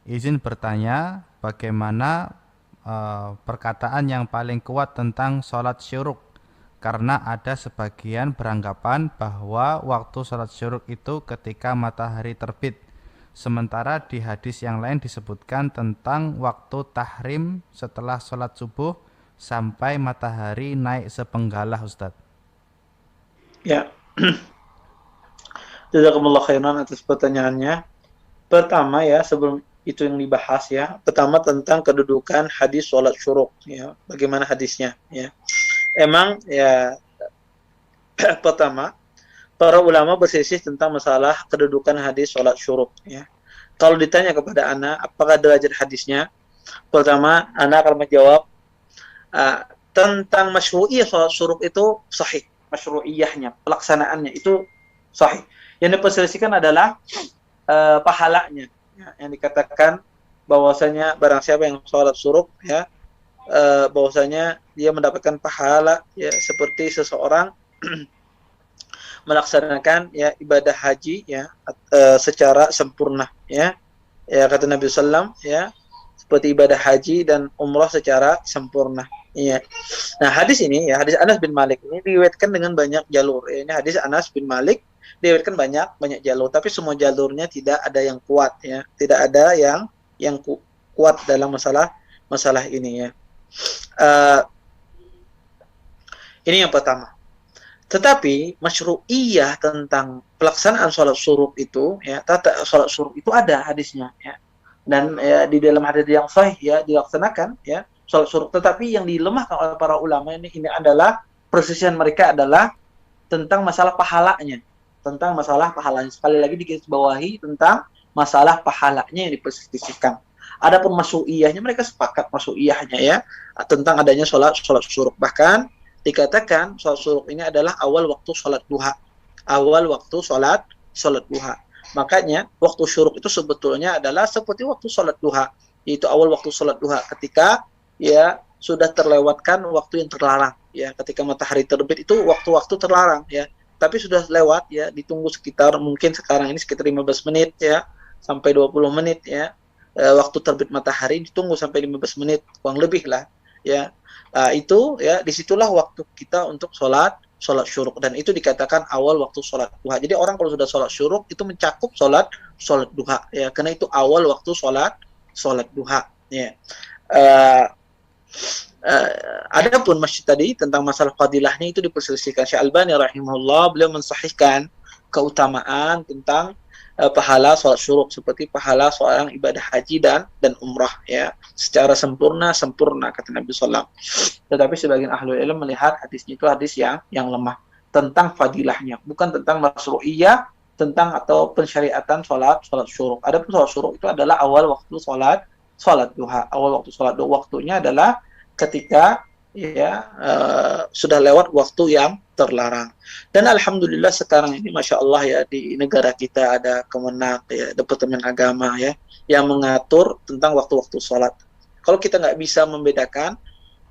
Izin bertanya, bagaimana perkataan yang paling kuat tentang sholat syuruk? Karena ada sebagian beranggapan bahwa waktu sholat syuruk itu ketika matahari terbit. Sementara di hadis yang lain disebutkan tentang waktu tahrim setelah sholat subuh sampai matahari naik sepenggalah, Ustadz. Ya, jazakumullah khairan atas pertanyaannya. Pertama ya, sebelum itu yang dibahas ya. Pertama tentang kedudukan hadis sholat syuruk ya. Bagaimana hadisnya ya. Emang ya pertama para ulama berselisih tentang masalah kedudukan hadis sholat syuruk ya. Kalau ditanya kepada ana apakah derajat hadisnya, pertama ana akan menjawab uh, tentang masyru'iyah sholat syuruk itu sahih. Masyru'iyahnya, pelaksanaannya itu sahih. Yang diperselisihkan adalah pahalanya ya, yang dikatakan bahwasanya barang siapa yang sholat syuruk ya, bahwasanya dia mendapatkan pahala ya seperti seseorang melaksanakan ya ibadah haji ya secara sempurna ya. Ya kata Nabi sallam ya, seperti ibadah haji dan umrah secara sempurna. Iya. Nah, hadis ini ya, hadis Anas bin Malik ini diriwayatkan dengan banyak jalur. Ya, ini hadis Anas bin Malik diriwayatkan banyak banyak jalur, tapi semua jalurnya tidak ada yang kuat ya. Tidak ada yang kuat dalam masalah ini ya. Uh, ini yang pertama. Tetapi masyru'iyah tentang pelaksanaan sholat syuruk itu ya, tata sholat syuruk itu ada hadisnya ya. Dan ya, di dalam hadis yang sahih ya dilaksanakan ya sholat syuruk, tetapi yang dilemahkan oleh para ulama ini adalah persisian mereka adalah tentang masalah pahalanya, tentang masalah pahalanya. Sekali lagi digarisbawahi tentang masalah pahalanya yang dipersisihkan. Adapun masyru'iyahnya mereka sepakat masyru'iyahnya ya tentang adanya sholat syuruk. Bahkan dikatakan sholat syuruk ini adalah awal waktu sholat duha. Awal waktu sholat duha. Makanya waktu syuruk itu sebetulnya adalah seperti waktu sholat duha. Yaitu awal waktu sholat duha ketika ya sudah terlewatkan waktu yang terlarang. Ya, ketika matahari terbit itu waktu-waktu terlarang ya. Tapi sudah lewat ya, ditunggu sekitar mungkin sekarang ini sekitar 15 menit ya sampai 20 menit ya. Waktu terbit matahari ditunggu sampai 15 menit kurang lebih lah ya. Itu ya disitulah waktu kita untuk sholat syuruk, dan itu dikatakan awal waktu sholat duha. Jadi orang kalau sudah sholat syuruk itu mencakup sholat duha ya, karena itu awal waktu sholat duha ya. Uh, Adapun masjid tadi tentang masalah fadilahnya itu diperselisihkan. Syekh Albani rahimahullah beliau mensahihkan keutamaan tentang pahala sholat syuruk seperti pahala seorang ibadah haji dan umrah ya secara sempurna kata Nabi Sallam. Tetapi sebagian ahli ilmu melihat hadisnya itu hadis yang lemah tentang fadilahnya, bukan tentang masyru'iyah tentang atau pensyariatan sholat syuruk. Adapun sholat syuruk itu adalah awal waktu sholat duha. Awal waktu sholat duha waktunya adalah ketika ya sudah lewat waktu yang terlarang. Dan alhamdulillah sekarang ini masya Allah ya di negara kita ada Kemenak ya, Departemen Agama ya yang mengatur tentang waktu-waktu sholat. Kalau kita nggak bisa membedakan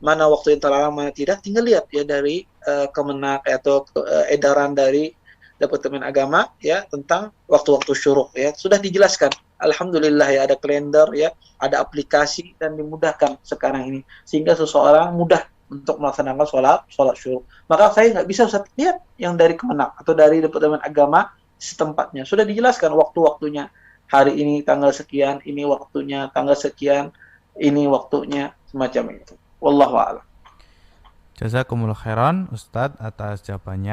mana waktu yang terlarang mana tidak, tinggal lihat ya dari Kemenak atau edaran dari Departemen Agama ya tentang waktu-waktu syuruk ya sudah dijelaskan. Alhamdulillah ya ada kalender ya, ada aplikasi dan dimudahkan sekarang ini sehingga seseorang mudah untuk melaksanakan sholat syuruk. Maka saya nggak bisa Ustaz lihat yang dari Kemenak atau dari Departemen Agama setempatnya. Sudah dijelaskan waktu-waktunya. Hari ini tanggal sekian, ini waktunya, tanggal sekian, ini waktunya, semacam itu. Wallahu a'lam. Jazakumullah khairan Ustadz atas jawabannya.